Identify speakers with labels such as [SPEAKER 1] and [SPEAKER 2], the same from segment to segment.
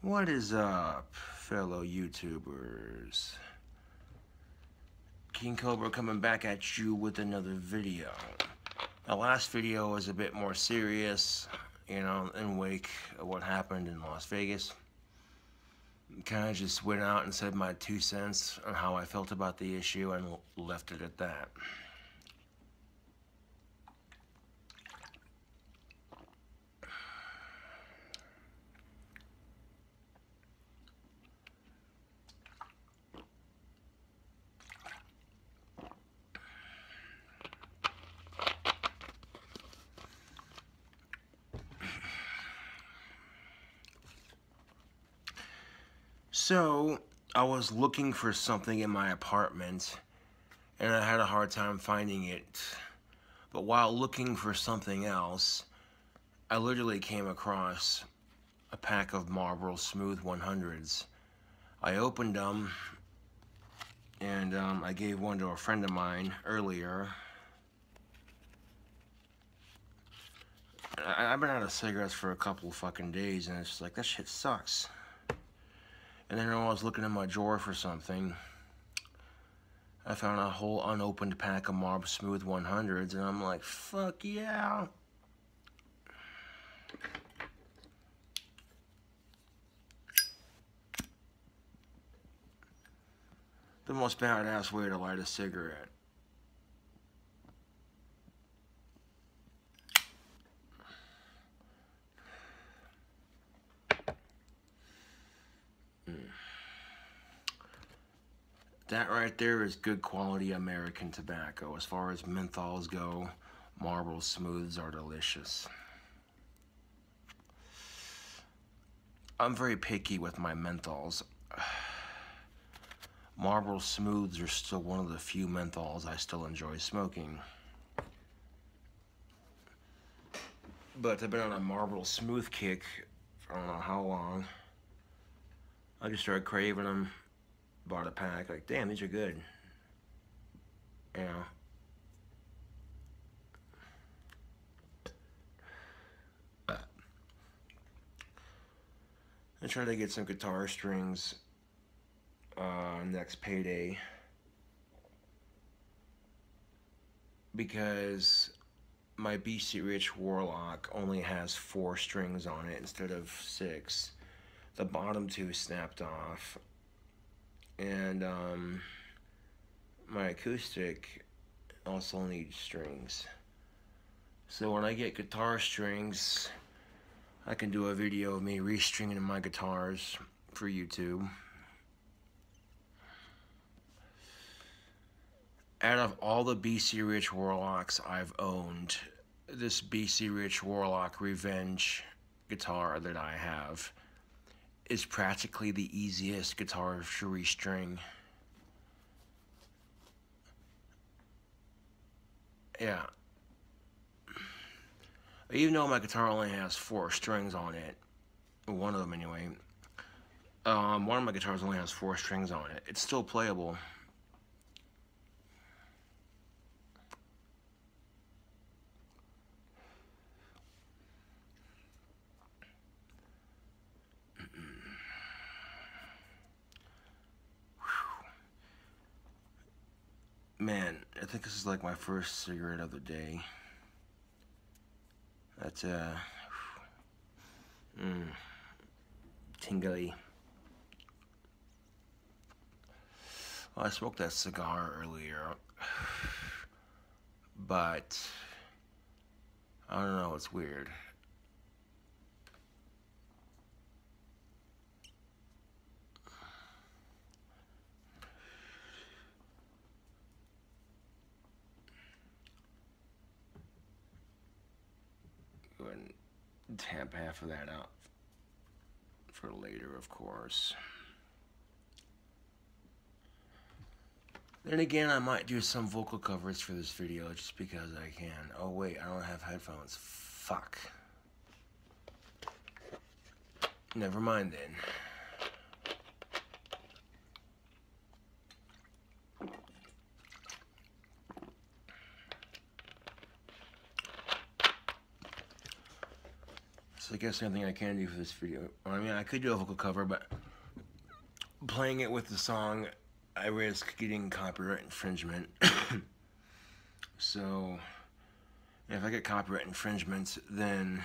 [SPEAKER 1] What is up, fellow YouTubers? King Cobra coming back at you with another video. The last video was a bit more serious, you know, in wake of what happened in Las Vegas. Kind of just went out and said my 2 cents on how I felt about the issue and left it at that. So, I was looking for something in my apartment, and I had a hard time finding it. But while looking for something else, I literally came across a pack of Marlboro Smooth 100s. I opened them, and I gave one to a friend of mine earlier. I've been out of cigarettes for a couple of fucking days, and it's just like, that shit sucks. And then when I was looking in my drawer for something, I found a whole unopened pack of Marlboro Smooth 100s, and I'm like, fuck yeah. The most badass way to light a cigarette. That right there is good quality American tobacco. As far as menthols go, Marlboro Smooths are delicious. I'm very picky with my menthols. Marlboro Smooths are still one of the few menthols I still enjoy smoking. But I've been on a Marlboro Smooth kick for I don't know how long. I just started craving them. Bought a pack, like, damn, these are good. You know. I try to get some guitar strings next payday, because my BC Rich Warlock only has 4 strings on it instead of 6. The bottom 2 snapped off. And my acoustic also needs strings. So when I get guitar strings, I can do a video of me restringing my guitars for YouTube. Out of all the BC Rich Warlocks I've owned, this BC Rich Warlock Revenge guitar that I have is practically the easiest guitar to restring. Yeah. Even though my guitar only has 4 strings on it, one of them anyway, one of my guitars only has 4 strings on it, it's still playable. Man, I think this is like my first cigarette of the day. That's tingly. Well, I smoked that cigar earlier, but I don't know, it's weird. Go ahead and tap half of that out for later, of course. Then again, I might do some vocal coverage for this video just because I can. Oh wait, I don't have headphones. Fuck. Never mind then. So I guess the only thing I can do for this video, I mean, I could do a vocal cover, but playing it with the song, I risk getting copyright infringement. So, if I get copyright infringement, then,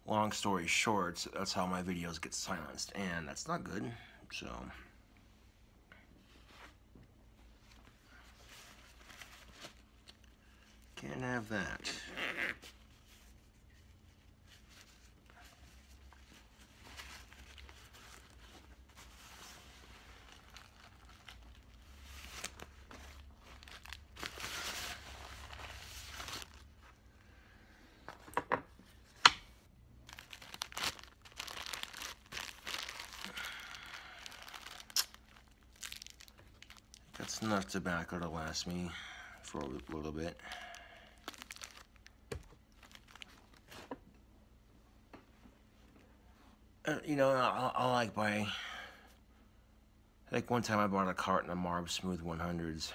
[SPEAKER 1] long story short, that's how my videos get silenced, and that's not good, so... Can't have that. That's enough tobacco to last me for a little bit. You know, I'll like buy, like one time I bought a carton of Marb Smooth 100s,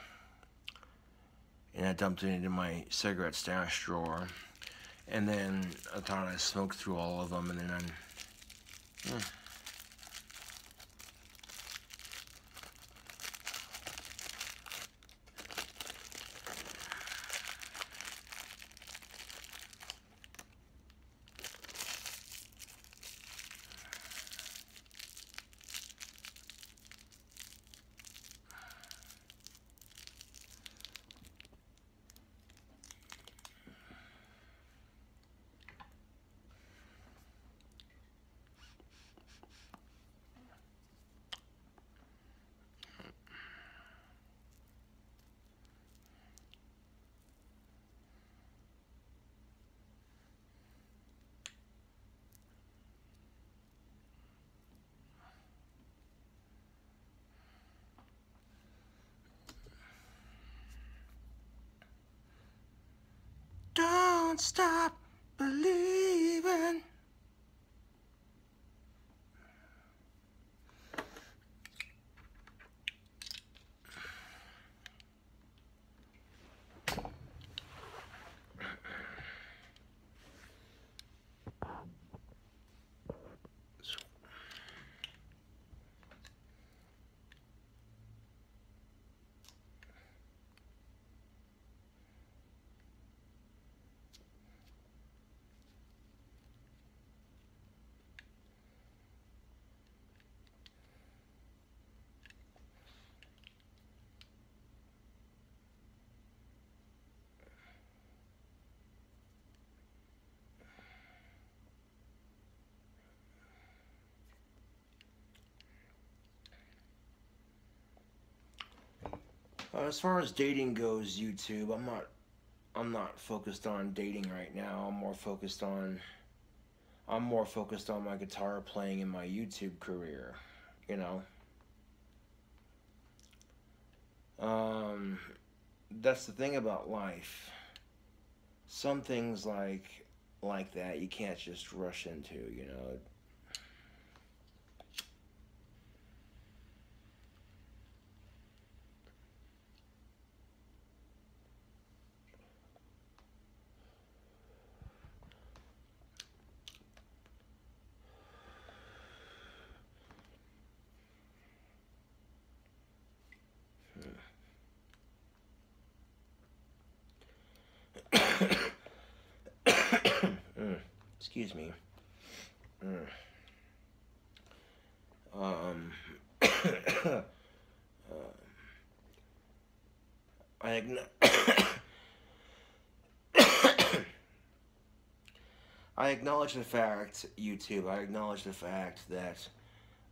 [SPEAKER 1] and I dumped it into my cigarette stash drawer, and then I thought I smoked through all of them, and then yeah. Don't stop believing. As far as dating goes, YouTube, I'm not focused on dating right now. I'm more focused on my guitar playing in my YouTube career, you know. That's the thing about life. Some things like that you can't just rush into, you know. Excuse me. I acknowledge the fact, YouTube, I acknowledge the fact that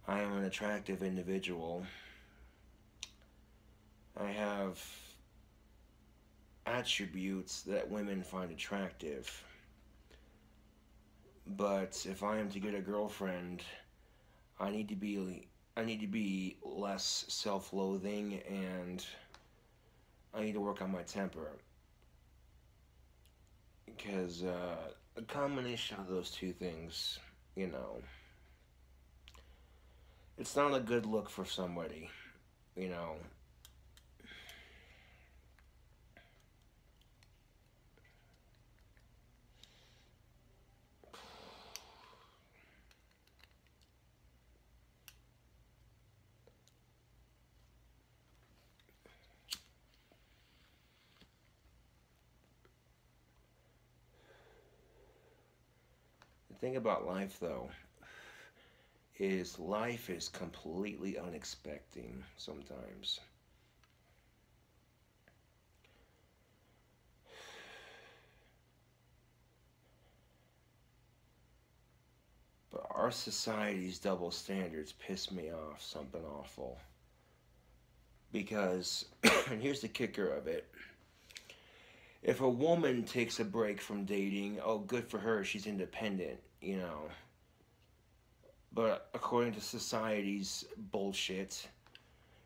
[SPEAKER 1] I am an attractive individual. I have attributes that women find attractive. But if I am to get a girlfriend, I need to be less self-loathing, and I need to work on my temper. Because a combination of those two things, you know, it's not a good look for somebody, you know. thing about life, though, is life is completely unexpected sometimes. But our society's double standards piss me off something awful. Because, and here's the kicker of it. If a woman takes a break from dating, oh, good for her, she's independent, you know. But according to society's bullshit,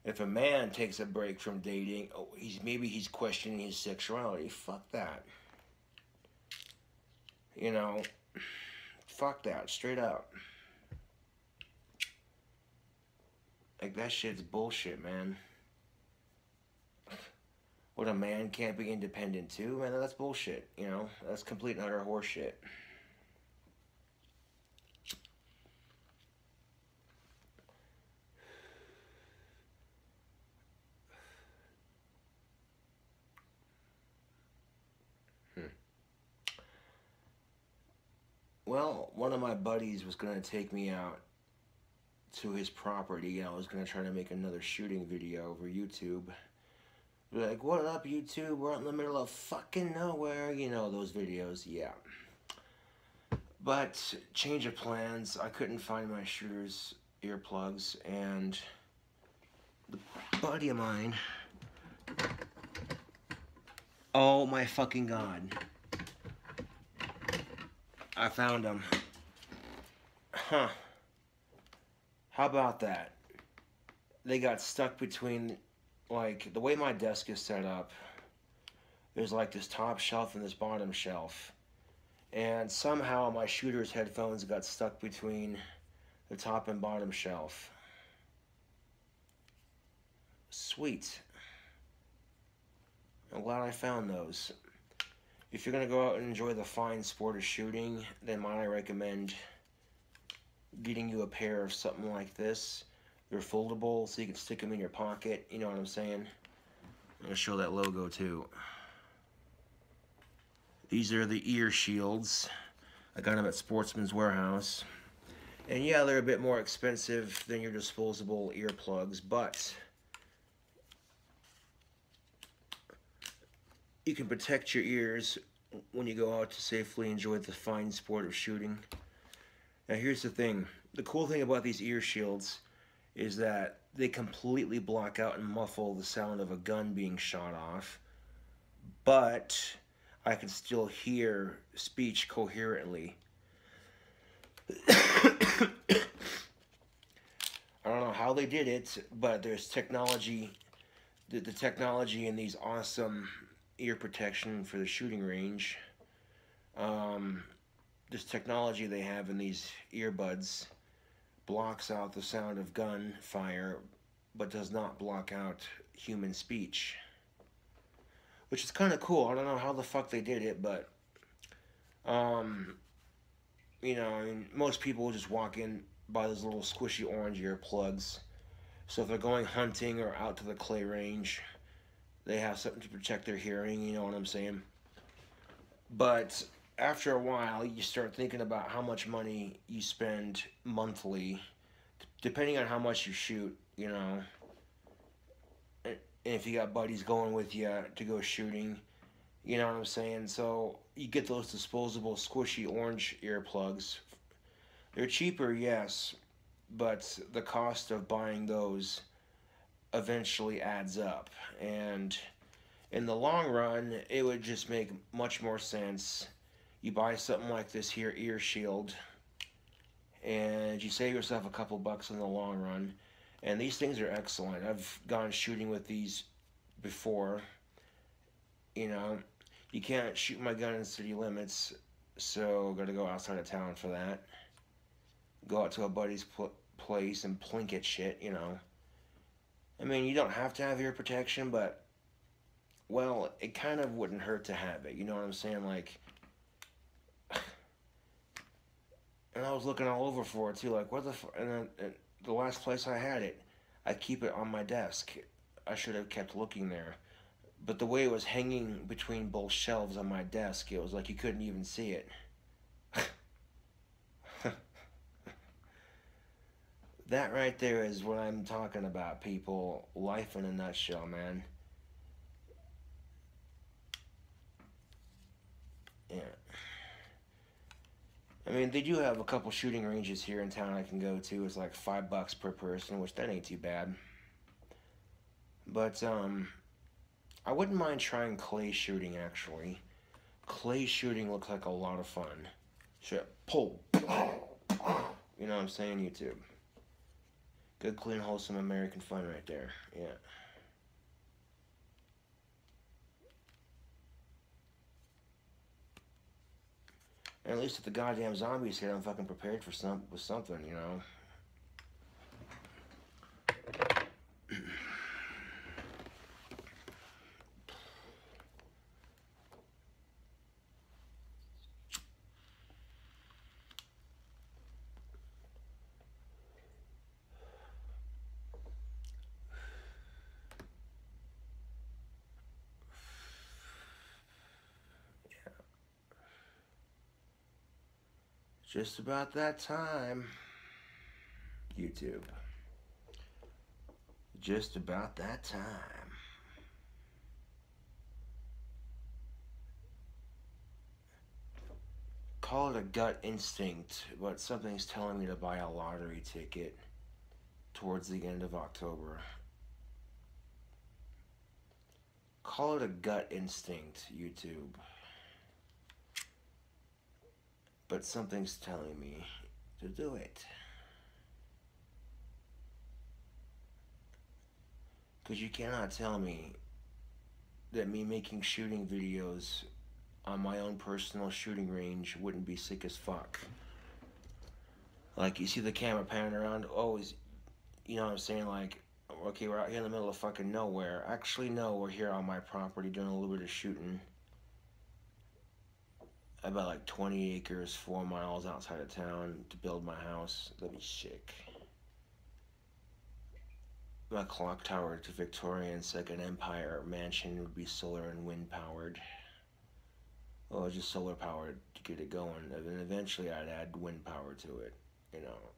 [SPEAKER 1] if a man takes a break from dating, oh, maybe he's questioning his sexuality. Fuck that. You know, fuck that, straight up. Like, that shit's bullshit, man. What, a man can't be independent too? Man, that's bullshit, you know? That's complete and utter horseshit. Well, one of my buddies was going to take me out to his property, and I was going to try to make another shooting video over YouTube. Like, what up, YouTube? We're out in the middle of fucking nowhere. You know, those videos, yeah. But, change of plans. I couldn't find my shooter's earplugs, and the buddy of mine... Oh my fucking god. I found them. Huh. How about that? They got stuck between, like, the way my desk is set up, there's like this top shelf and this bottom shelf. And somehow my shooter's headphones got stuck between the top and bottom shelf. Sweet. I'm glad I found those. If you're going to go out and enjoy the fine sport of shooting, then might I recommend getting you a pair of something like this. They're foldable, so you can stick them in your pocket, you know what I'm saying? I'm going to show that logo too. These are the ear shields. I got them at Sportsman's Warehouse. And yeah, they're a bit more expensive than your disposable earplugs, but you can protect your ears when you go out to safely enjoy the fine sport of shooting. Now here's the thing. The cool thing about these ear shields is that they completely block out and muffle the sound of a gun being shot off, but I can still hear speech coherently. I don't know how they did it, but there's technology, the technology in these awesome ear protection for the shooting range. This technology they have in these earbuds blocks out the sound of gun fire, but does not block out human speech, which is kind of cool. I don't know how the fuck they did it, but you know, I mean, most people will just walk in, buy those little squishy orange earplugs, so if they're going hunting or out to the clay range, they have something to protect their hearing, you know what I'm saying? But after a while, you start thinking about how much money you spend monthly, depending on how much you shoot, you know. And if you got buddies going with you to go shooting, you know what I'm saying? So you get those disposable squishy orange earplugs. They're cheaper, yes, but the cost of buying those eventually adds up, and in the long run it would just make much more sense. You buy something like this here ear shield and you save yourself a couple bucks in the long run, and these things are excellent. I've gone shooting with these before. You know, you can't shoot my gun in city limits, so gotta go outside of town for that. Go out to a buddy's place and plink at shit, you know. I mean, you don't have to have ear protection, but, well, it kind of wouldn't hurt to have it. You know what I'm saying? Like, and I was looking all over for it, too. Like, what the and the last place I had it, I keep it on my desk. I should have kept looking there. But the way it was hanging between both shelves on my desk, it was like you couldn't even see it. That right there is what I'm talking about, people. Life in a nutshell, man. Yeah. I mean, they do have a couple shooting ranges here in town I can go to. It's like $5 per person, which that ain't too bad. But I wouldn't mind trying clay shooting actually. Clay shooting looks like a lot of fun. Shit, pull. You know what I'm saying, YouTube? Good, clean, wholesome American fun right there. Yeah. And at least if the goddamn zombies hit, I'm fucking prepared for something, you know. Just about that time, YouTube. Just about that time. Call it a gut instinct, but something's telling me to buy a lottery ticket towards the end of October. Call it a gut instinct, YouTube. But something's telling me to do it. Because you cannot tell me that me making shooting videos on my own personal shooting range wouldn't be sick as fuck. Like, you see the camera panning around, always, you know what I'm saying, like, okay, we're out here in the middle of fucking nowhere. Actually, no, we're here on my property doing a little bit of shooting. About like 20 acres, 4 miles outside of town to build my house. That'd be sick. My clock tower to Victorian Second Empire mansion would be solar and wind powered. Well, just solar powered to get it going. And then eventually I'd add wind power to it, you know.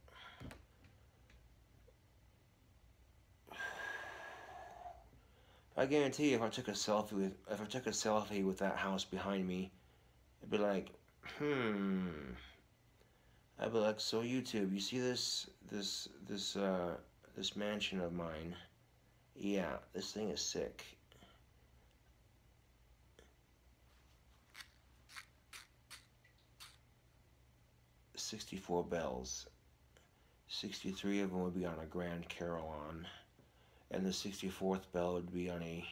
[SPEAKER 1] I guarantee you, if I took a selfie with that house behind me, it'd be like, I'd be like, so YouTube, you see this mansion of mine? Yeah, this thing is sick. $64 bells. 63 of them would be on a Grand Carillon, and the 64th bell would be on a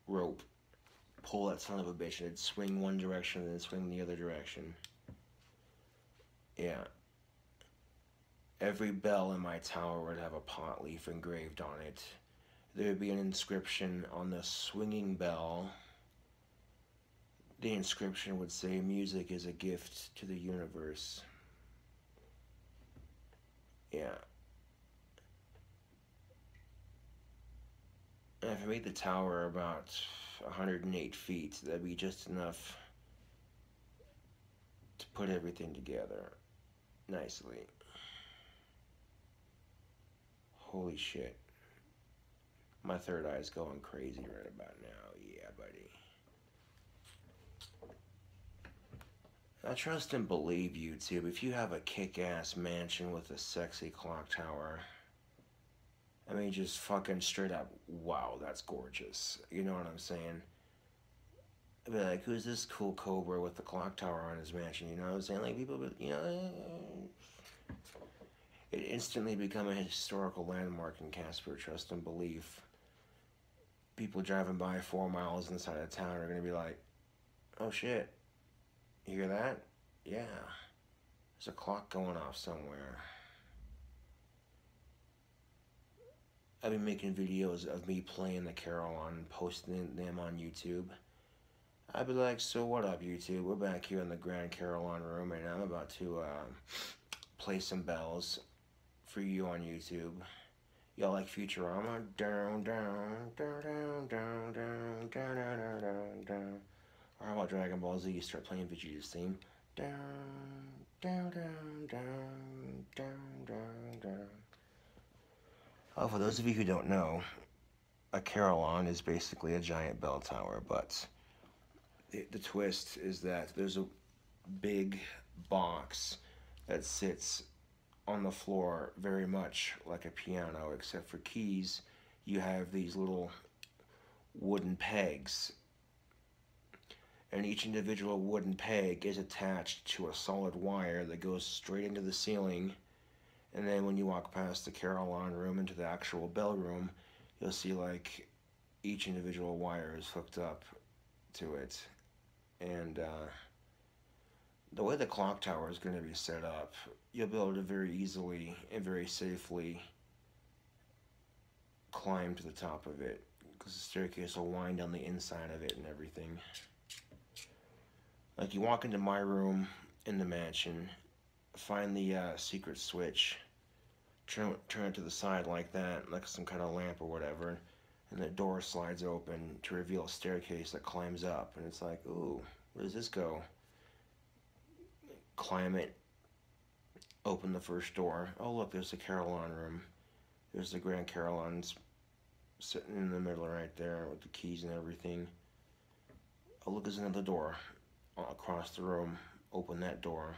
[SPEAKER 1] rope. Pull that son of a bitch, and it'd swing one direction and then swing the other direction. Yeah. Every bell in my tower would have a pot leaf engraved on it. There would be an inscription on the swinging bell. The inscription would say, "Music is a gift to the universe." Yeah. And if I made the tower about 108 feet, that'd be just enough to put everything together nicely. Holy shit. My third eye's going crazy right about now. Yeah, buddy. I trust and believe, YouTube, if you have a kick-ass mansion with a sexy clock tower, I mean, just fucking straight up, wow, that's gorgeous. You know what I'm saying? I'd be like, who's this cool cobra with the clock tower on his mansion? You know what I'm saying? Like, people, you know, it instantly become a historical landmark in Casper. Trust and belief. People driving by 4 miles inside of town are going to be like, oh shit, you hear that? Yeah, there's a clock going off somewhere. I've been making videos of me playing the Carillon, posting them on YouTube. I'd be like, so what up, YouTube? We're back here in the Grand Carillon room, and I'm about to play some bells for you on YouTube. Y'all like Futurama? Down, down, down, down, down, down, down, down, down, down. Or how about Dragon Ball Z? You start playing Vegeta's theme. Down, Down, down, down, down, down, down. Oh, for those of you who don't know, a carillon is basically a giant bell tower, but the twist is that there's a big box that sits on the floor very much like a piano, except for keys. You have these little wooden pegs, and each individual wooden peg is attached to a solid wire that goes straight into the ceiling. And then when you walk past the carillon room into the actual bell room, you'll see like each individual wire is hooked up to it. And the way the clock tower is going to be set up, you'll be able to very easily and very safely climb to the top of it, because the staircase will wind down the inside of it and everything. Like, you walk into my room in the mansion, find the secret switch, turn it to the side like that, like some kind of lamp or whatever, and the door slides open to reveal a staircase that climbs up, and it's like, ooh, where does this go? Climb it, open the first door. Oh, look, there's the carillon room. There's the Grand Carillons sitting in the middle right there with the keys and everything. Oh, look, there's another door across the room. Open that door,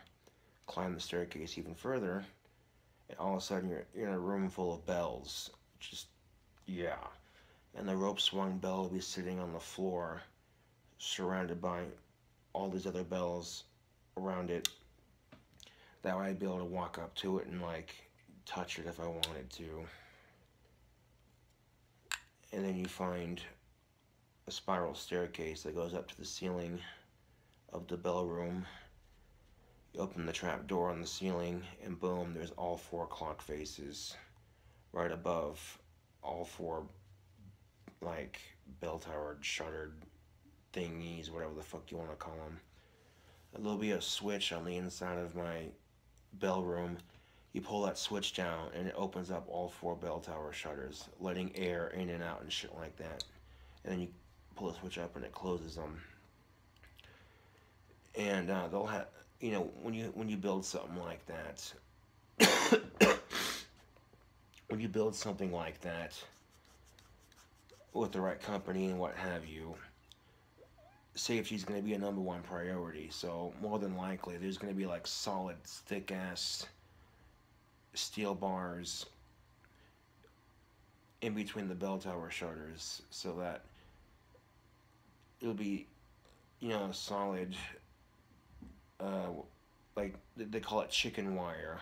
[SPEAKER 1] climb the staircase even further, and all of a sudden you're in a room full of bells. Just, yeah. And the rope swung bell will be sitting on the floor, surrounded by all these other bells around it. That way I'd be able to walk up to it and like touch it if I wanted to. And then you find a spiral staircase that goes up to the ceiling of the bell room. You open the trap door on the ceiling, and boom, there's all 4 clock faces right above all 4 like bell tower shuttered thingies, whatever the fuck you want to call them. And there'll be a switch on the inside of my bell room. You pull that switch down and it opens up all 4 bell tower shutters, letting air in and out and shit like that. And then you pull the switch up and it closes them. And they'll have, you know, when you build something like that, when you build something like that with the right company and what have you, safety is going to be a #1 priority. So more than likely, there's going to be like solid, thick ass steel bars in between the bell tower shutters, so that it'll be, you know, solid. Like they call it chicken wire,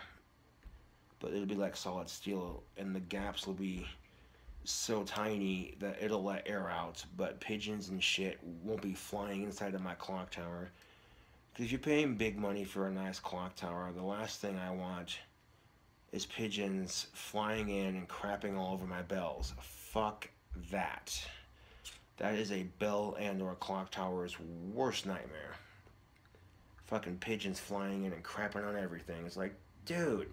[SPEAKER 1] but it'll be like solid steel, and the gaps will be so tiny that it'll let air out, but pigeons and shit won't be flying inside of my clock tower. Because if you're paying big money for a nice clock tower, the last thing I want is pigeons flying in and crapping all over my bells. Fuck that. That is a bell and or clock tower's worst nightmare. Fucking pigeons flying in and crapping on everything. It's like, dude,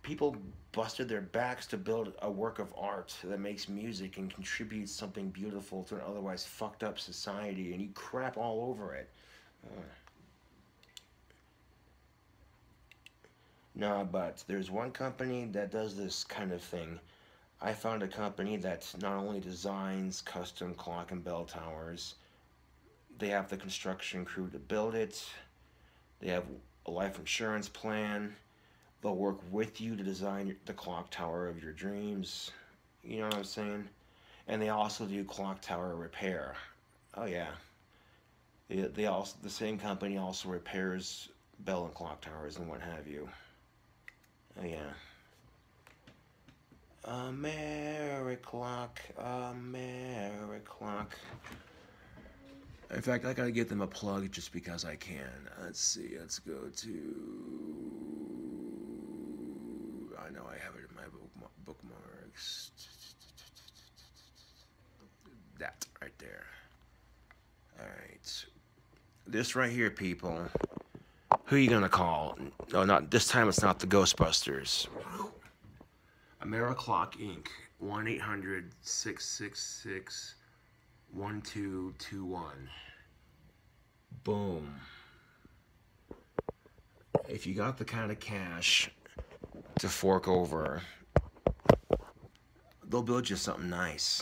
[SPEAKER 1] people busted their backs to build a work of art that makes music and contributes something beautiful to an otherwise fucked up society, and you crap all over it. No, but there's one company that does this kind of thing. I found a company that not only designs custom clock and bell towers, they have the construction crew to build it, they have a life insurance plan, they'll work with you to design the clock tower of your dreams, you know what I'm saying? And they also do clock tower repair. Oh yeah. They also, the same company also repairs bell and clock towers and what have you. Oh yeah. Americlock, Americlock. In fact, I gotta give them a plug just because I can. Let's see, let's go to... I know I have it in my bookmarks. That right there. Alright. This right here, people. Who are you gonna call? No, not this time. It's not the Ghostbusters. Americlock Inc. 1-800-666-1221. Boom. if you got the kind of cash to fork over, they'll build you something nice.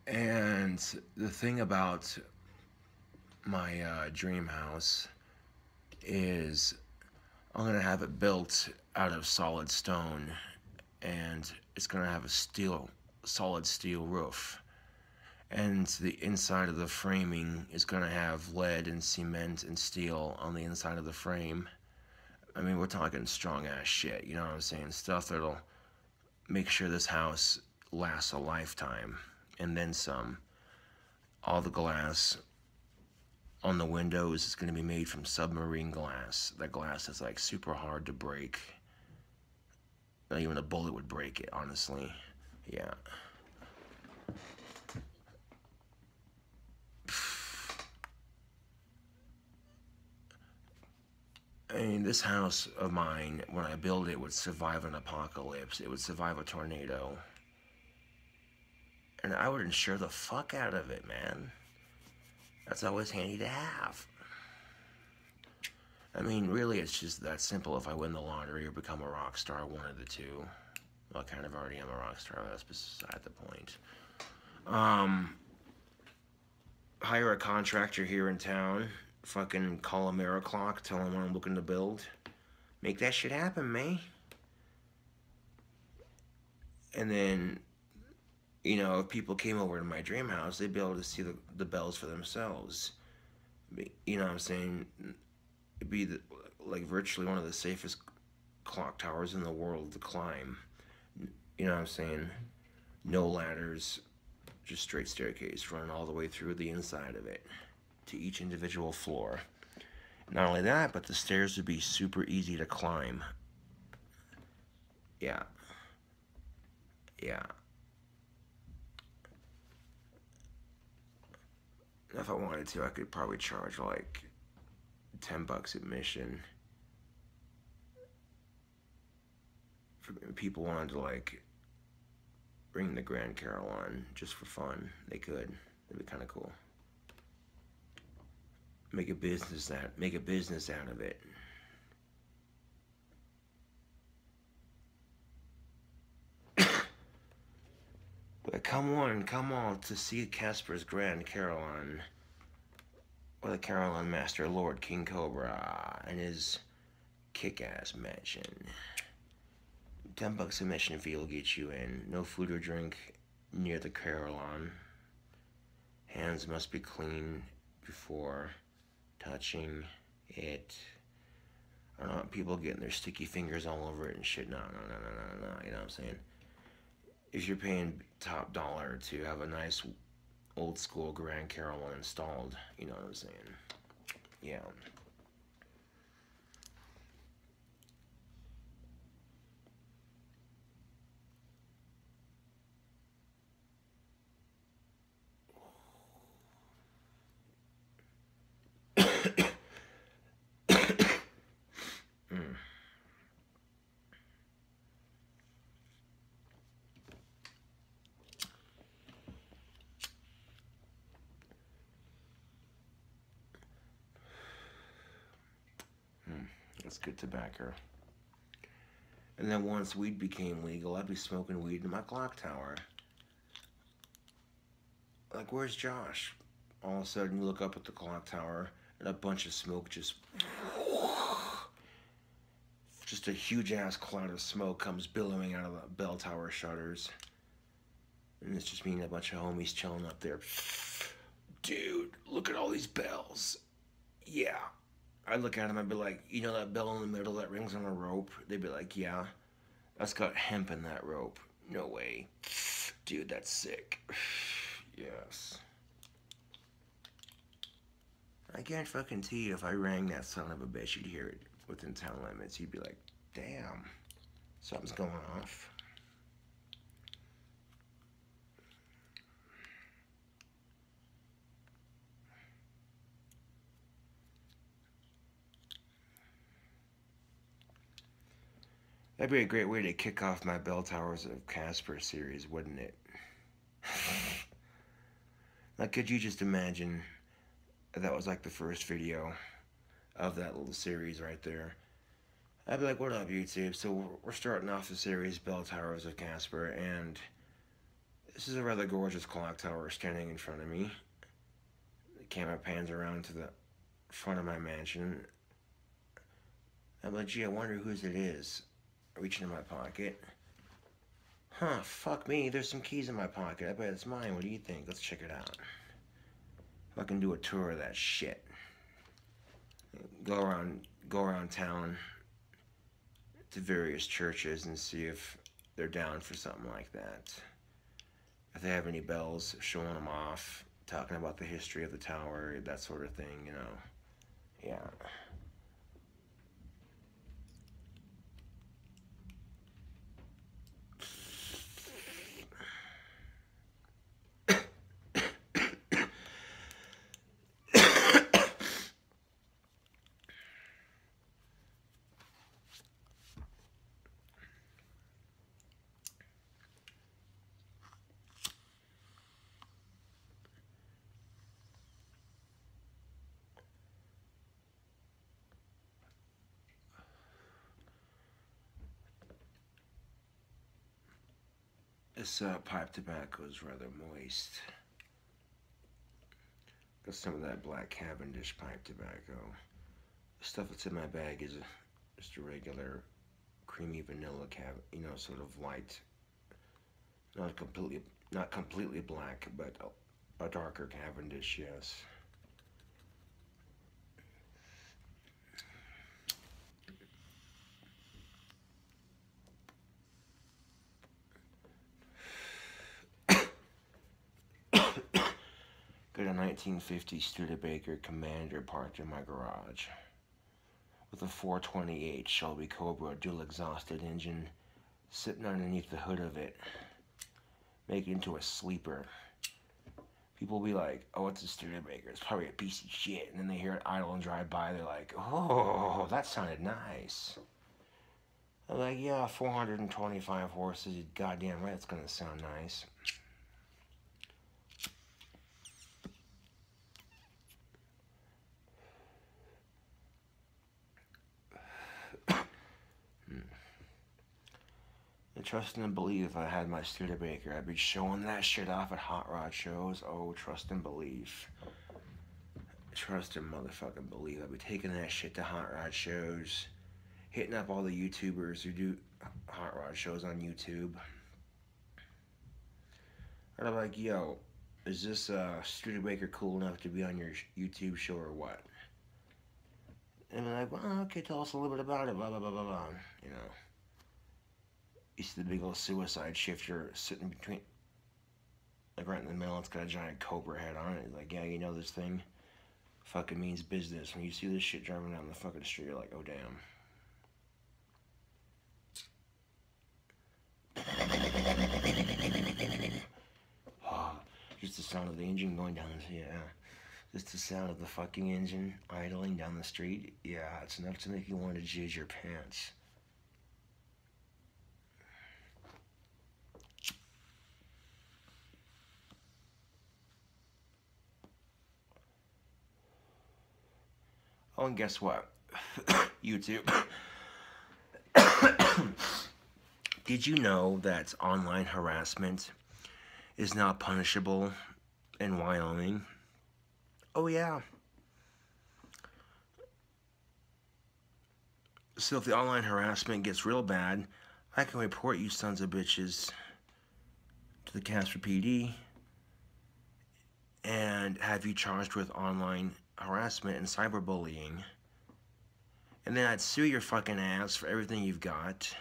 [SPEAKER 1] And the thing about my dream house is I'm going to have it built out of solid stone, and it's going to have a solid steel roof. And the inside of the framing is going to have lead and cement and steel on the inside of the frame. I mean, we're talking strong ass shit, you know what I'm saying? Stuff that'll make sure this house lasts a lifetime, and then some. All the glass on the windows is going to be made from submarine glass. That glass is like super hard to break. Not even a bullet would break it, honestly. Yeah. I mean, this house of mine, when I build it, would survive an apocalypse. It would survive a tornado. And I would insure the fuck out of it, man. That's always handy to have. I mean, really, it's just that simple. If I win the lottery or become a rock star, one of the two. Well, I kind of already am a rock star. That's beside the point. Hire a contractor here in town. Fucking call a mirror clock. Tell him what I'm looking to build. Make that shit happen, man. And then, you know, if people came over to my dream house, they'd be able to see the bells for themselves. You know what I'm saying? It'd be like virtually one of the safest clock towers in the world to climb. You know what I'm saying? No ladders, just straight staircase running all the way through the inside of it to each individual floor. Not only that, but the stairs would be super easy to climb. Yeah. Yeah. If I wanted to, I could probably charge like $10 admission. If people wanted to like bring the Grand Carol on just for fun, they could. That'd be kind of cool. Make a business out of it. But come on to see Casper's Grand Carillon, or the Carillon Master Lord King Cobra and his kick-ass mansion. $10 admission fee will get you in. No food or drink near the Carillon. Hands must be clean before touching it. I don't want people getting their sticky fingers all over it and shit. No. You know what I'm saying? If you're paying top dollar to have a nice old school Grand Carillon installed, you know what I'm saying? Yeah. That's good tobacco. And then once weed became legal, I'd be smoking weed in my clock tower. Like, where's Josh? All of a sudden, you look up at the clock tower, and a bunch of smoke just a huge-ass cloud of smoke comes billowing out of the bell tower shutters. And it's just me and a bunch of homies chilling up there. Dude, look at all these bells. Yeah. I'd look at them, I'd be like, you know that bell in the middle that rings on a rope? They'd be like, yeah. That's got hemp in that rope. No way. Dude, that's sick. Yes. I can't fucking tell you, if I rang that son of a bitch, you'd hear it within town limits. You'd be like, damn, something's going off. That'd be a great way to kick off my Bell Towers of Casper series, wouldn't it? Like, could you just imagine that was like the first video of that little series right there. I'd be like, what up, YouTube? So we're starting off the series, Bell Towers of Casper, and this is a rather gorgeous clock tower standing in front of me. The camera pans around to the front of my mansion. I'm like, gee, I wonder whose it is. Reaching in my pocket. Huh, fuck me, there's some keys in my pocket. I bet it's mine. What do you think? Let's check it out. Fucking do a tour of that shit. Go around town to various churches and see if they're down for something like that. If they have any bells, showing them off, talking about the history of the tower, that sort of thing, you know. Yeah. This pipe tobacco is rather moist. Got some of that black Cavendish pipe tobacco. The stuff that's in my bag is just a regular creamy vanilla sort of light. Not completely black, but a darker Cavendish, yes. Got a 1950 Studebaker Commander parked in my garage with a 428 Shelby Cobra dual exhausted engine sitting underneath the hood of it, make it into a sleeper. People will be like, oh, it's a Studebaker, it's probably a piece of shit, and then they hear it idle and drive by, they're like, oh, that sounded nice. I'm like, yeah, 425 horses, goddamn right it's gonna sound nice. And trust and believe, if I had my Studebaker, I'd be showing that shit off at hot rod shows. Oh, trust and believe. Trust and motherfucking believe. I'd be taking that shit to hot rod shows, hitting up all the YouTubers who do hot rod shows on YouTube. And I'm like, yo, is this Studebaker cool enough to be on your YouTube show or what? And they're like, well, okay, tell us a little bit about it, blah, blah, blah, blah, blah. You know. You see the big old suicide shifter sitting between, like right in the middle. It's got a giant cobra head on it. It's like, yeah, you know this thing fucking means business. When you see this shit driving down the fucking street, you're like, oh damn. Oh, just the sound of the engine going down the, yeah. Just the sound of the fucking engine idling down the street. Yeah, it's enough to make you want to jizz your pants. Oh, and guess what? YouTube. Did you know that online harassment is now punishable in Wyoming? Oh, yeah. So if the online harassment gets real bad, I can report you sons of bitches to the Casper PD and have you charged with online harassment and cyberbullying. And then I'd sue your fucking ass for everything you've got.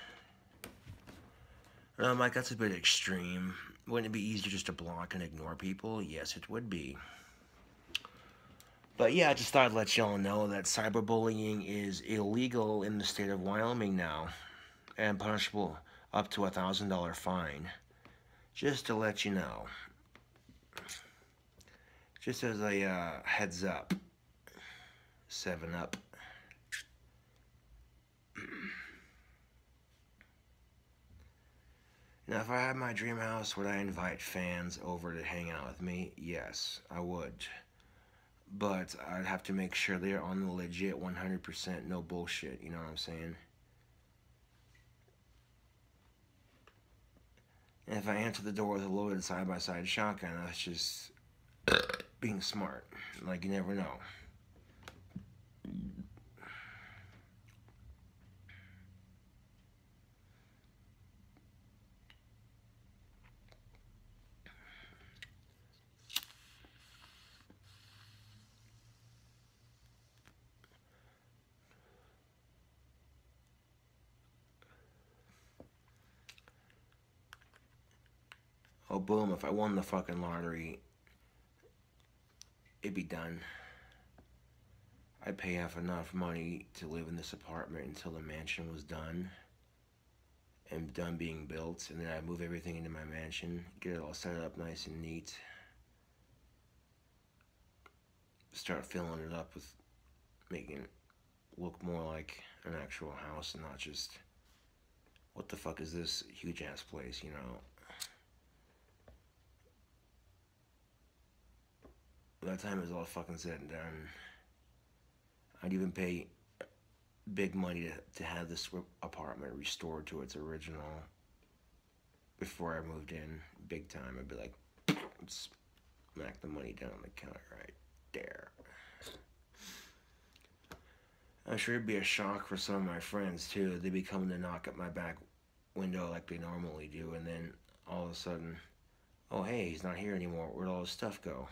[SPEAKER 1] And I'm like, that's a bit extreme. Wouldn't it be easier just to block and ignore people? Yes, it would be. But yeah, I just thought I'd let y'all know that cyberbullying is illegal in the state of Wyoming now. And punishable up to $1,000 fine. Just to let you know. Just as a heads up. 7-Up. Now, if I had my dream house, would I invite fans over to hang out with me? Yes, I would. but I'd have to make sure they're on the legit 100%, no bullshit, you know what I'm saying? And if I answer the door with a loaded side-by-side shotgun, that's just being smart. Like, you never know. Oh, boom, if I won the fucking lottery, it'd be done. I'd pay off enough money to live in this apartment until the mansion was done and done being built, and then I'd move everything into my mansion, get it all set up nice and neat, start filling it up with making it look more like an actual house and not just, what the fuck is this huge ass place, you know? By the time it's all fucking said and done, I'd even pay big money to have this apartment restored to its original before I moved in, big time. I'd be like, smack the money down on the counter right there. I'm sure it'd be a shock for some of my friends too. They'd be coming to knock at my back window like they normally do, and then all of a sudden, oh hey, he's not here anymore. Where'd all his stuff go?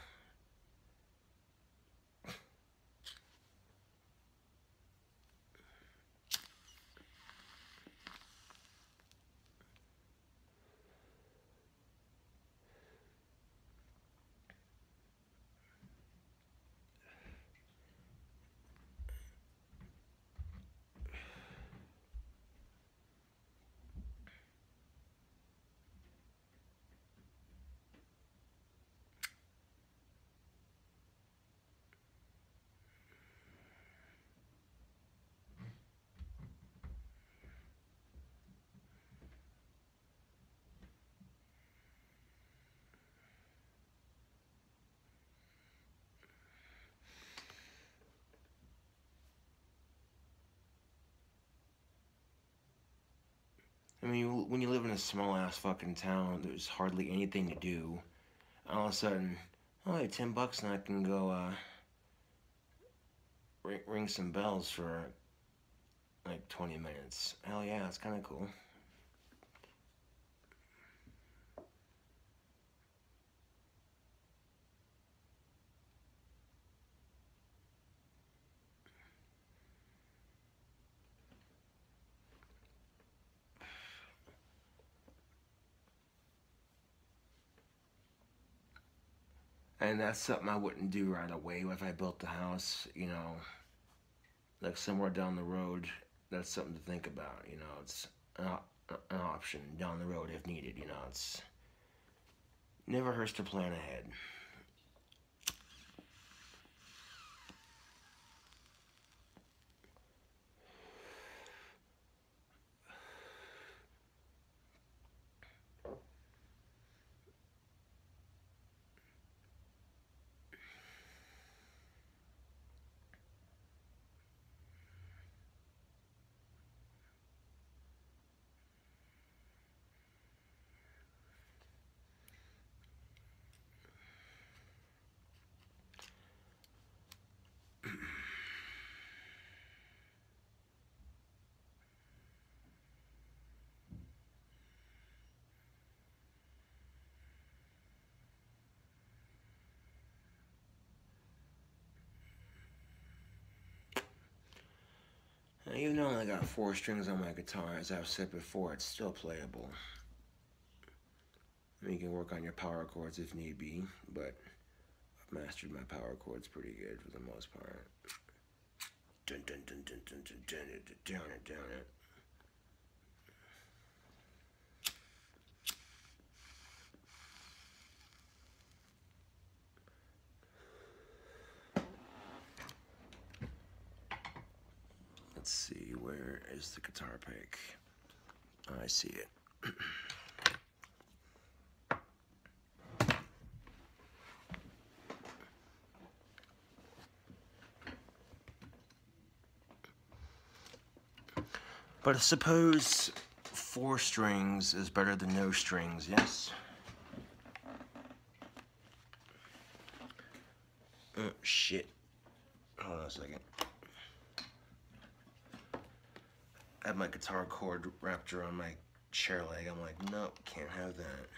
[SPEAKER 1] I mean, when you live in a small ass fucking town, there's hardly anything to do. All of a sudden, oh, hey, $10 and I can go ring some bells for like 20 minutes. Hell yeah, it's kind of cool. And that's something I wouldn't do right away if I built the house, you know, like somewhere down the road. That's something to think about, you know. It's an option down the road if needed, you know. It's never hurts to plan ahead. And even though I only got 4 strings on my guitar, as I've said before, it's still playable. I mean, you can work on your power chords if need be, but I've mastered my power chords pretty good for the most part. Dun dun dun dun dun dun dun dun dun dun dun. Let's see, where is the guitar pick? Oh, I see it. But I suppose 4 strings is better than no strings, yes? Oh, shit. Hold on a second. I have my guitar cord wrapped around my chair leg. I'm like, nope, can't have that.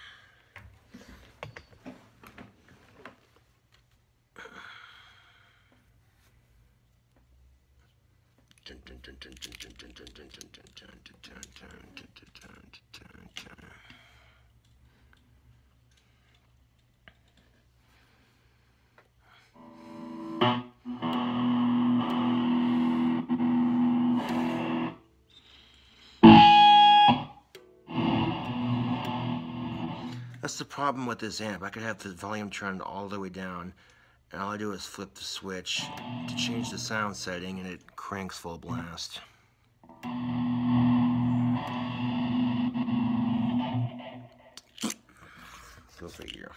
[SPEAKER 1] That's the problem with this amp. I could have the volume turned all the way down, and all I do is flip the switch to change the sound setting, and it cranks full blast. Go figure.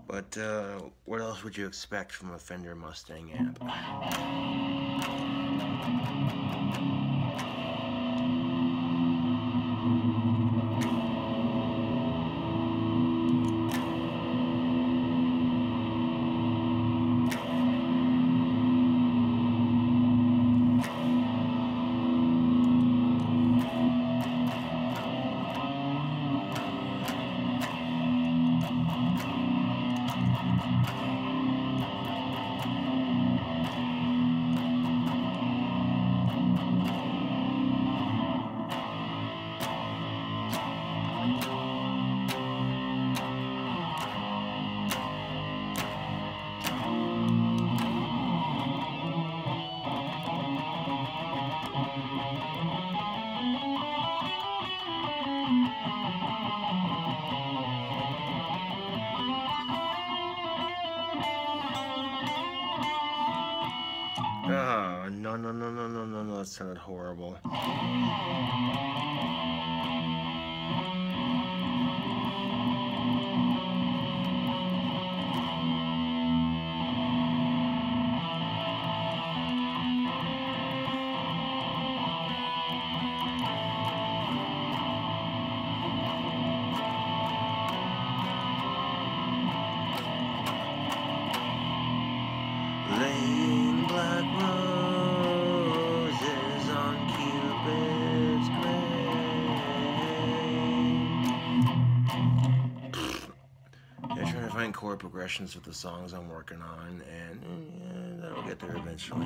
[SPEAKER 1] But what else would you expect from a Fender Mustang amp? Oh, no, that sounded horrible. Laying black roses on Cupid's grave. Yeah, trying to find chord progressions with the songs I'm working on, and that'll get there eventually.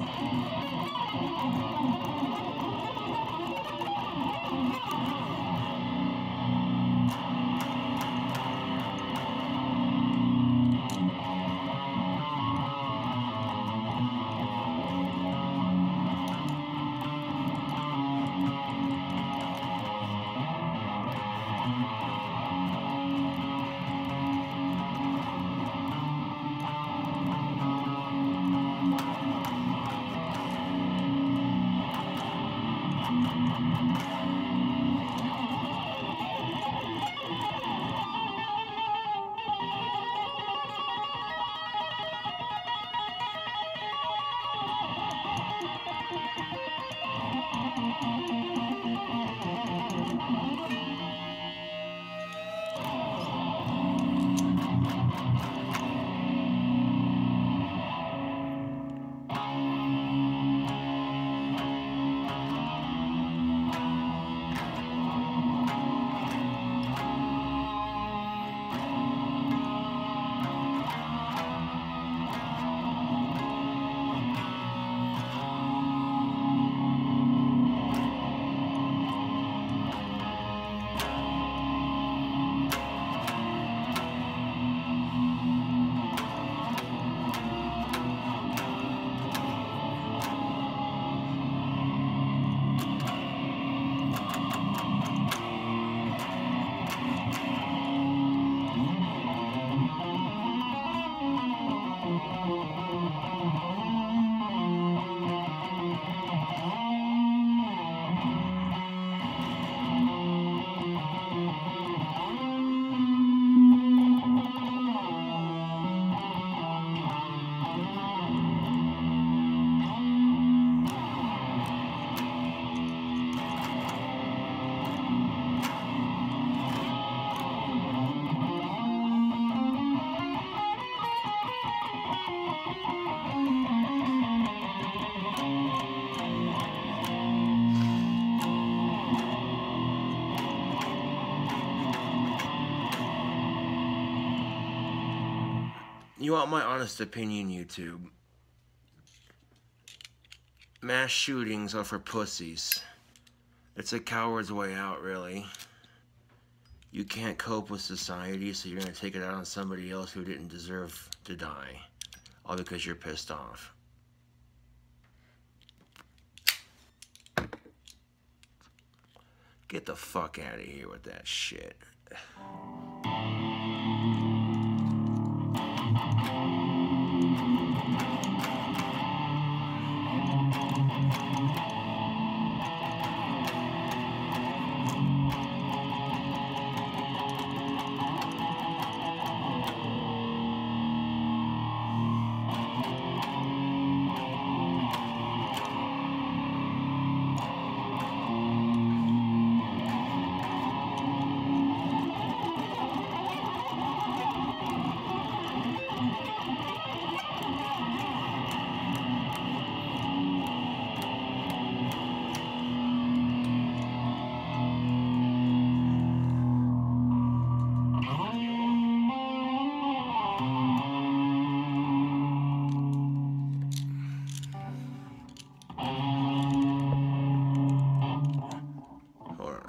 [SPEAKER 1] You want my honest opinion, YouTube? Mass shootings are for pussies. It's a coward's way out, really. You can't cope with society, so you're gonna take it out on somebody else who didn't deserve to die. All because you're pissed off. Get the fuck out of here with that shit.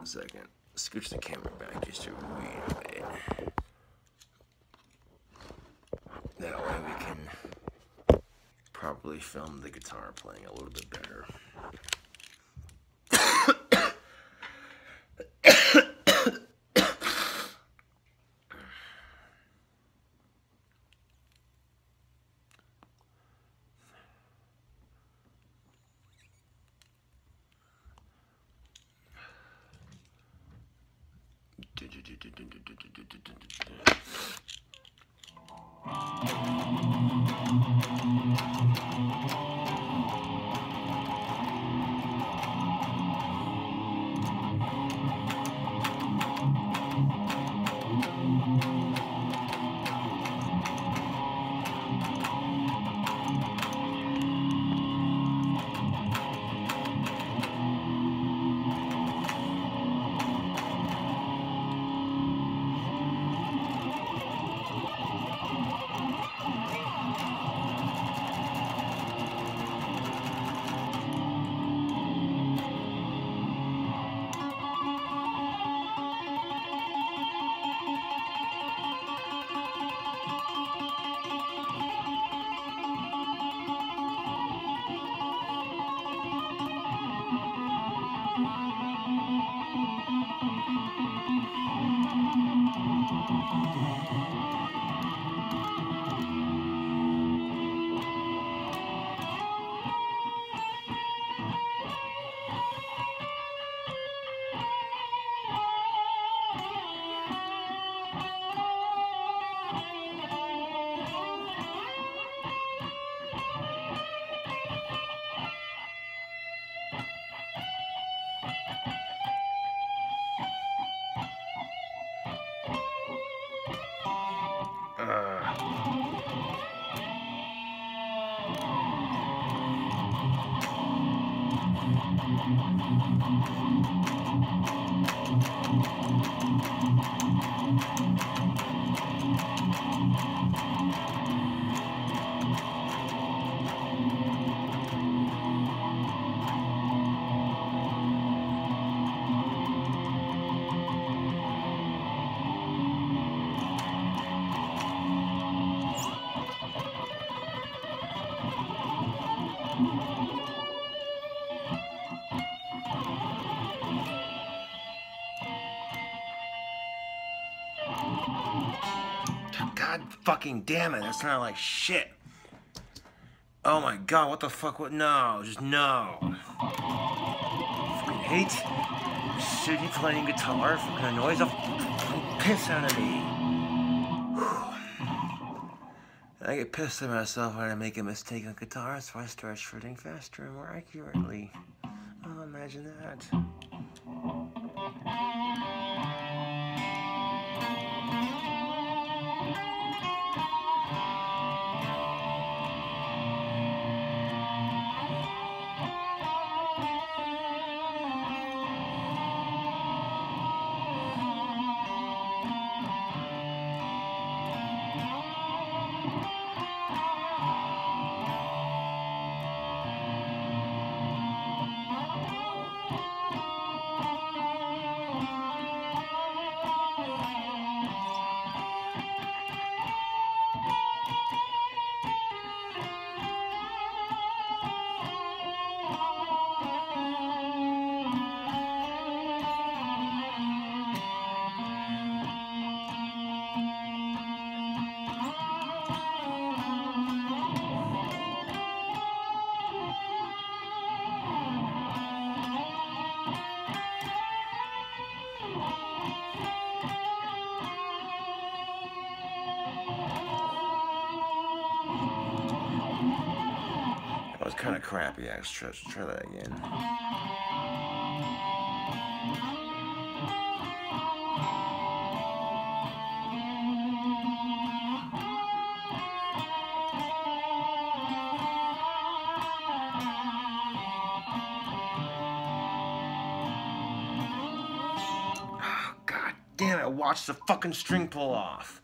[SPEAKER 1] Second. Scooch the camera back just a wee bit. That way we can probably film the guitar playing a little bit better. God fucking damn it, that sounded like shit. Oh my god, what the fuck? What? No, just no. Fucking hate shitty playing guitar, fucking annoys the fucking piss out of me. I get pissed at myself when I make a mistake on guitar, so I start shredding faster and more accurately. Oh, imagine that. kind of crappy, actually. Let's try that again. Oh, God damn it, watch the fucking string pull off.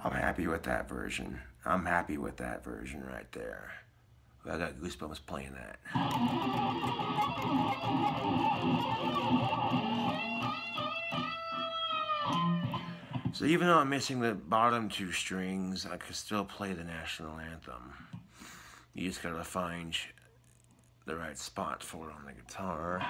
[SPEAKER 1] I'm happy with that version. I'm happy with that version right there. I got goosebumps playing that. So even though I'm missing the bottom two strings, I could still play the national anthem. You just gotta find the right spot for it on the guitar.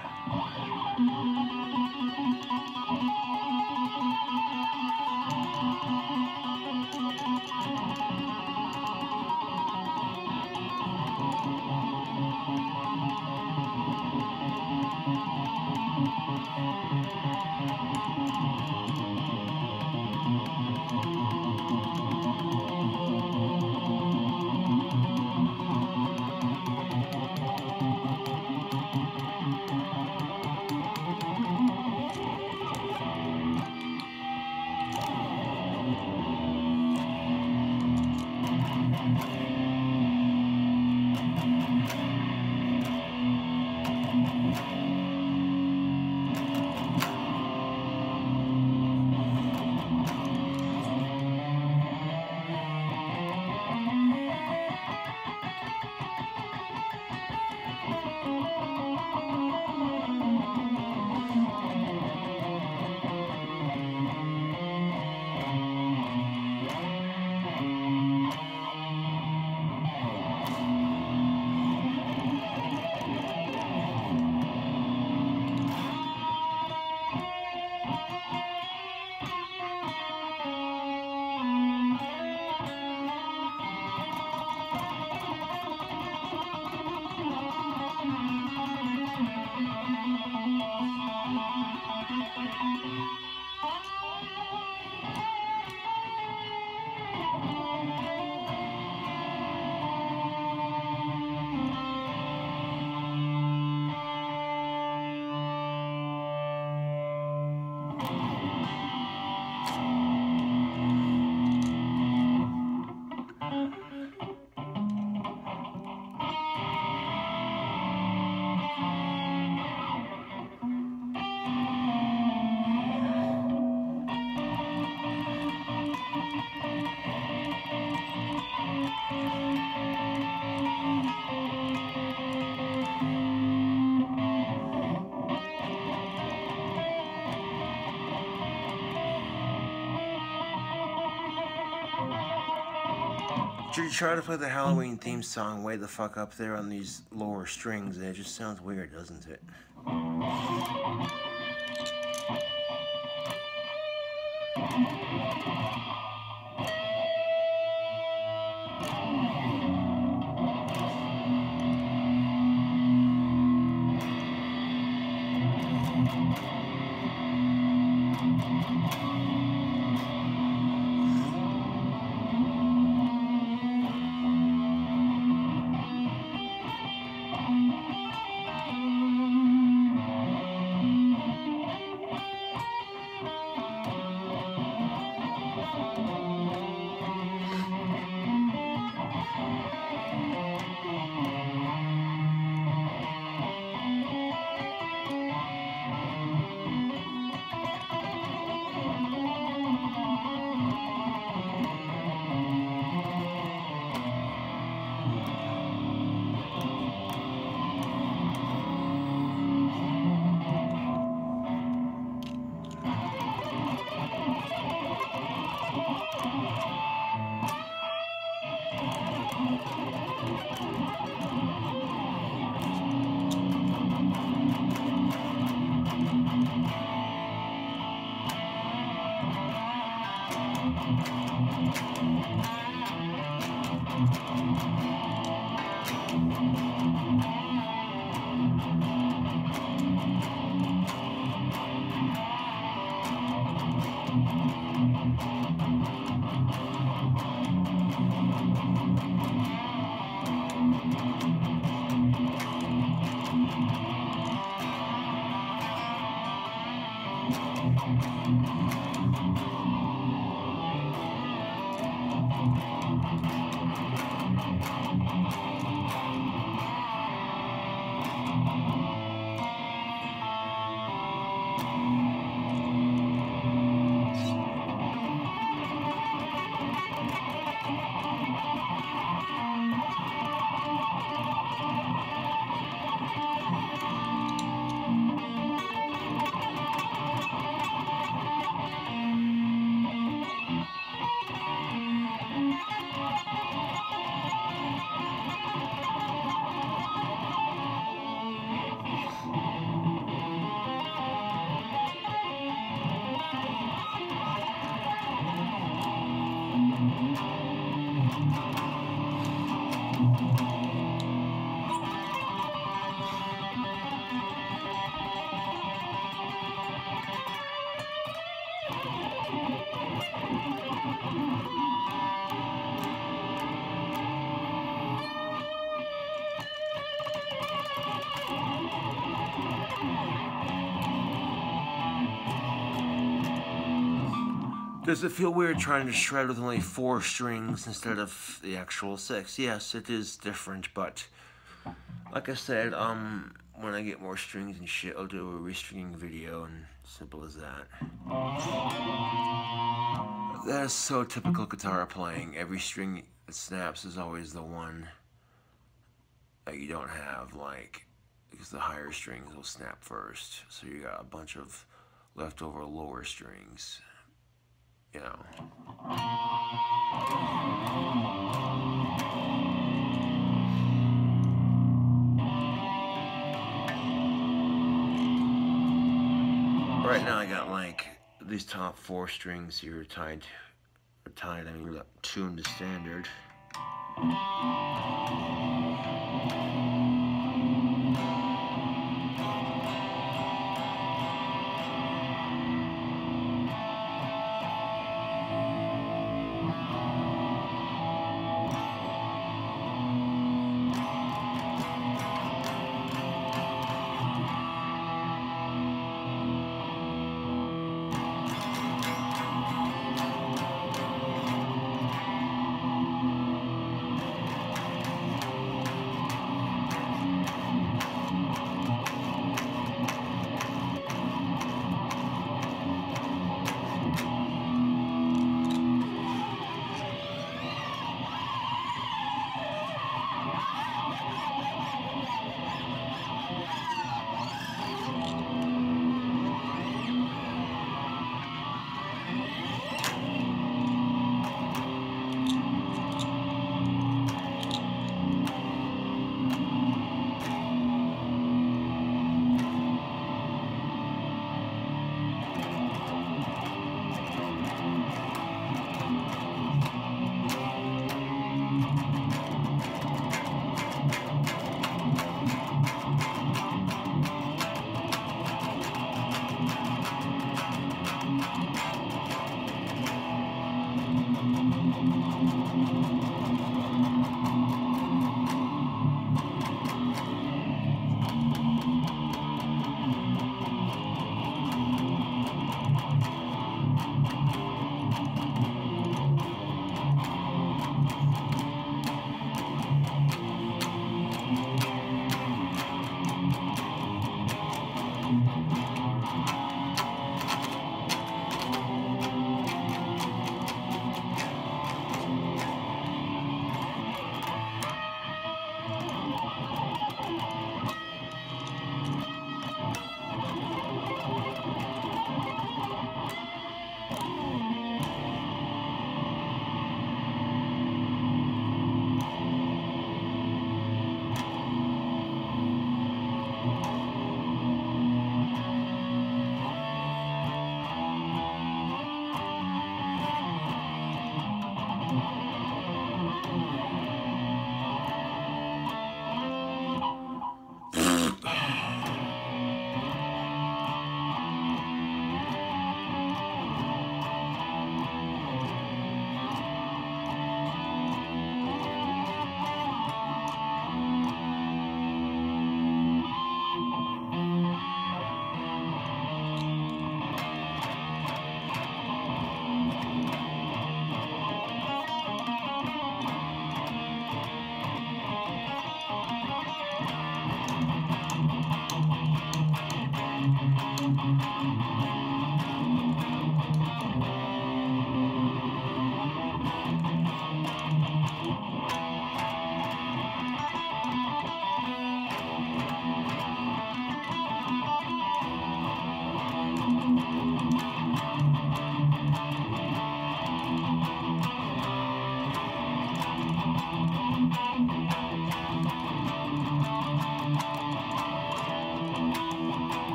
[SPEAKER 1] You try to play the Halloween theme song way the fuck up there on these lower strings, and it just sounds weird, doesn't it? Does it feel weird trying to shred with only 4 strings instead of the actual 6? Yes, it is different, but like I said, when I get more strings and shit, I'll do a restringing video, and simple as that. That is so typical guitar playing. Every string that snaps is always the one that you don't have, like, because the higher strings will snap first. So you got a bunch of leftover lower strings. You know. Right now I got like these top 4 strings here tuned to standard.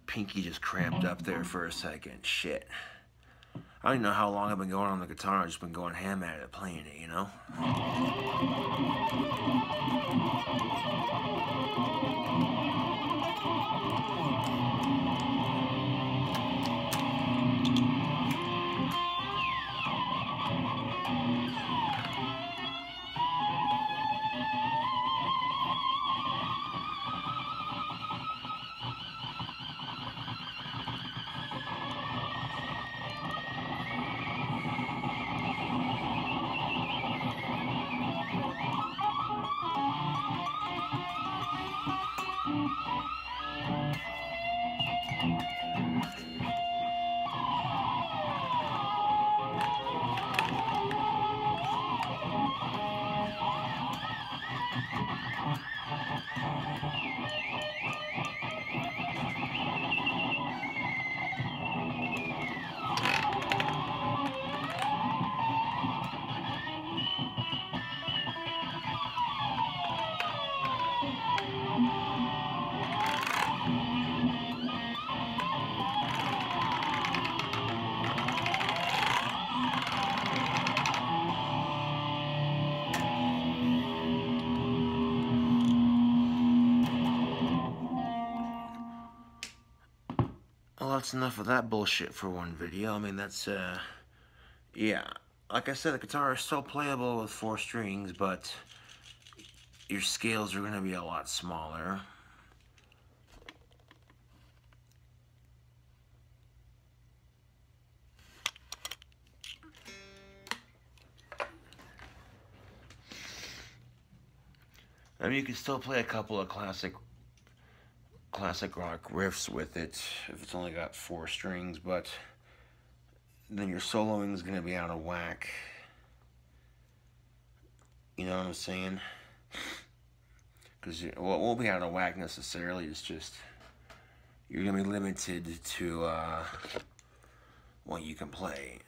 [SPEAKER 1] pinky just cramped up there for a second. Shit. I don't even know how long I've been going on the guitar. I've just been going ham at it, playing it, you know? Well, that's enough of that bullshit for one video. I mean, that's, yeah. Like I said, the guitar is still playable with 4 strings, but your scales are going to be a lot smaller. I mean, you can still play a couple of classic rock riffs with it if it's only got 4 strings, but then your soloing is going to be out of whack. You know what I'm saying? Because well, it won't be out of whack necessarily. It's just you're going to be limited to what you can play.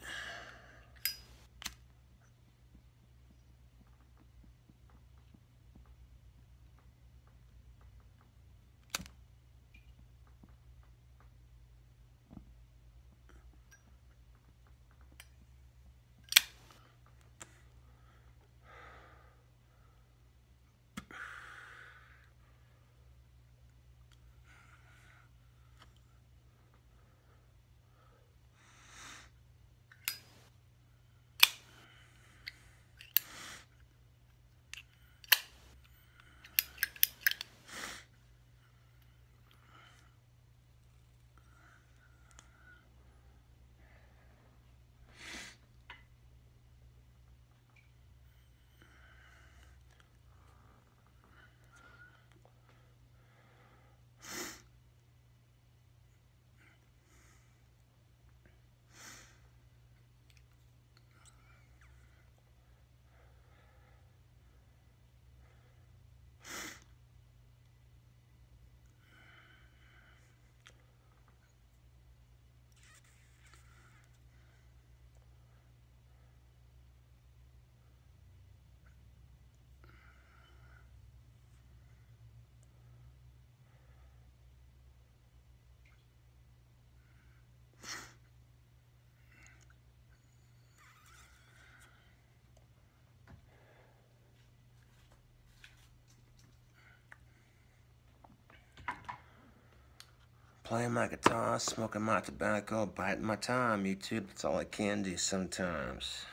[SPEAKER 1] Playing my guitar, smoking my tobacco, biting my time, YouTube. That's all I can do sometimes.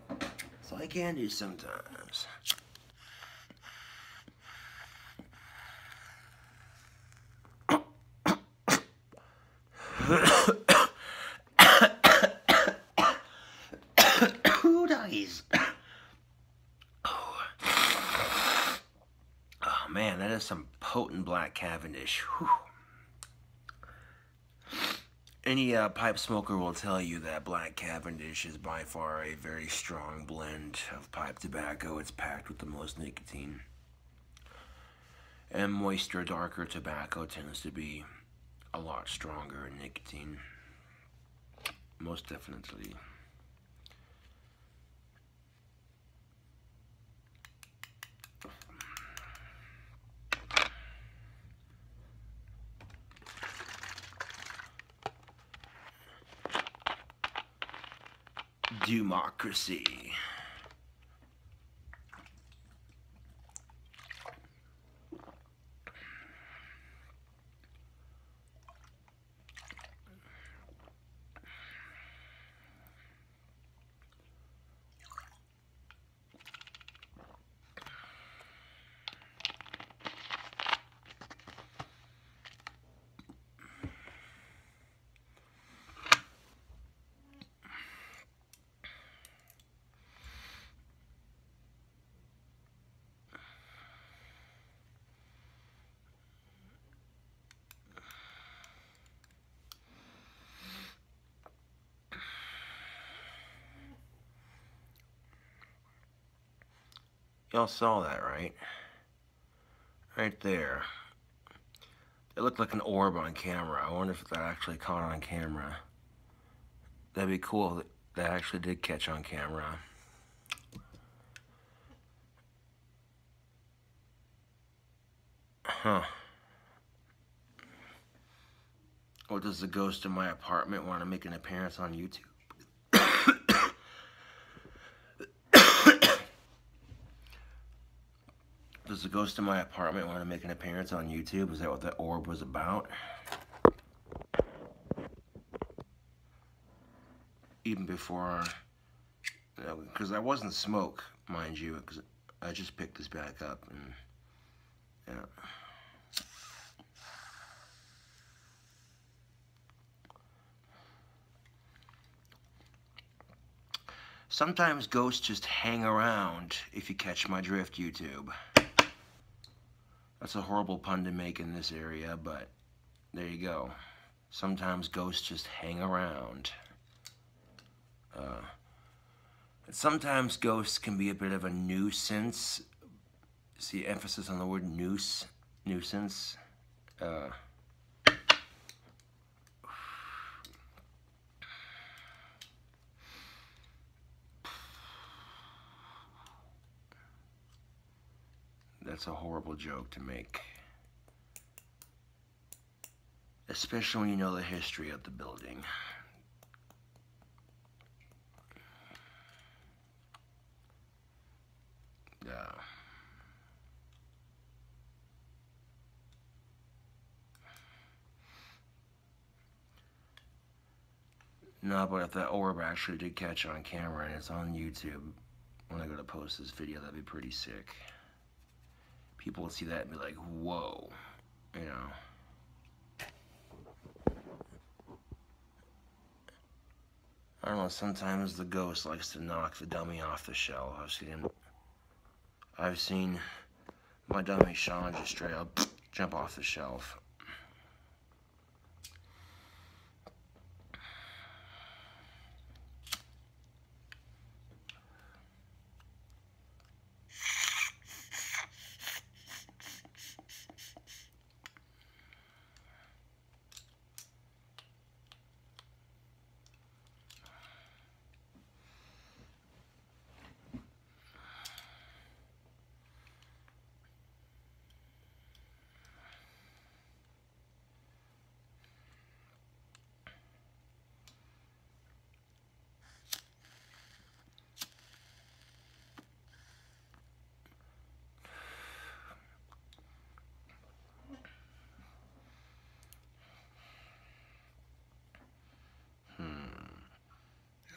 [SPEAKER 1] That's all I can do sometimes. Who dies? Oh man, that is some potent Black Cavendish. Whew. Any pipe smoker will tell you that Black Cavendish is by far a very strong blend of pipe tobacco. It's packed with the most nicotine. And moister, darker tobacco tends to be a lot stronger in nicotine. Most definitely. democracy. Y'all saw that, right? Right there. It looked like an orb on camera. I wonder if that actually caught on camera. That'd be cool if that actually did catch on camera. Huh. Or does the ghost in my apartment want to make an appearance on YouTube? Does the ghost in my apartment want to make an appearance on YouTube? Is that what that orb was about? Even before, because I wasn't smoke, mind you, because I just picked this back up and, yeah. Sometimes ghosts just hang around, if you catch my drift, YouTube. That's a horrible pun to make in this area, but there you go. Sometimes ghosts just hang around. Sometimes ghosts can be a bit of a nuisance. See, emphasis on the word nuisance. That's a horrible joke to make. Especially when you know the history of the building. Yeah. No, but if that orb actually did catch on camera and it's on YouTube, when I go to post this video, that'd be pretty sick. People would see that and be like, whoa, you know. I don't know, sometimes the ghost likes to knock the dummy off the shelf. I've seen my dummy Sean just straight up jump off the shelf.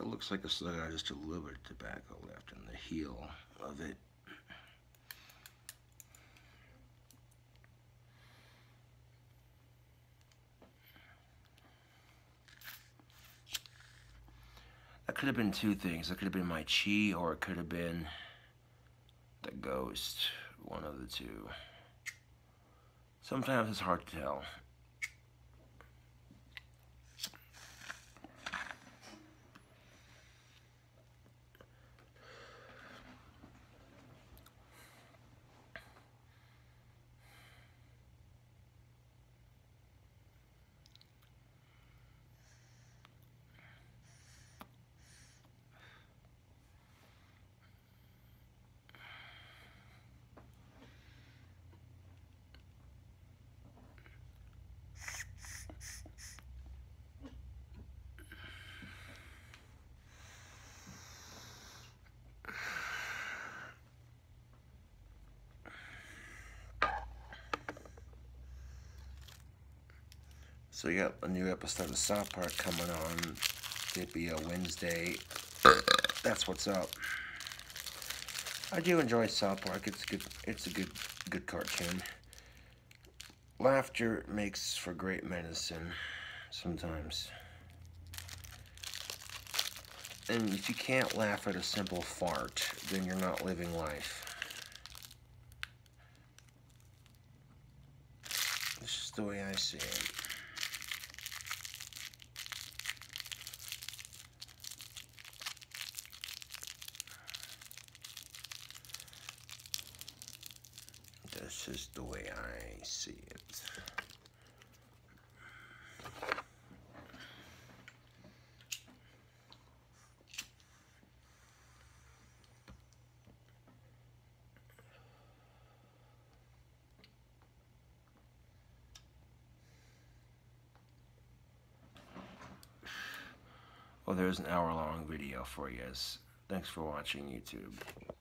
[SPEAKER 1] It looks like it's got just a little bit of tobacco left in the heel of it. That could have been two things. It could have been my chi, or it could have been the ghost. One of the two. Sometimes it's hard to tell. So you got a new episode of South Park coming on. It'll be a Wednesday. That's what's up. I do enjoy South Park. It's good. It's a good cartoon. Laughter makes for great medicine sometimes. And if you can't laugh at a simple fart, then you're not living life. This is the way I see it. This is the way I see it. Well, there's an hour-long video for you. Thanks for watching YouTube.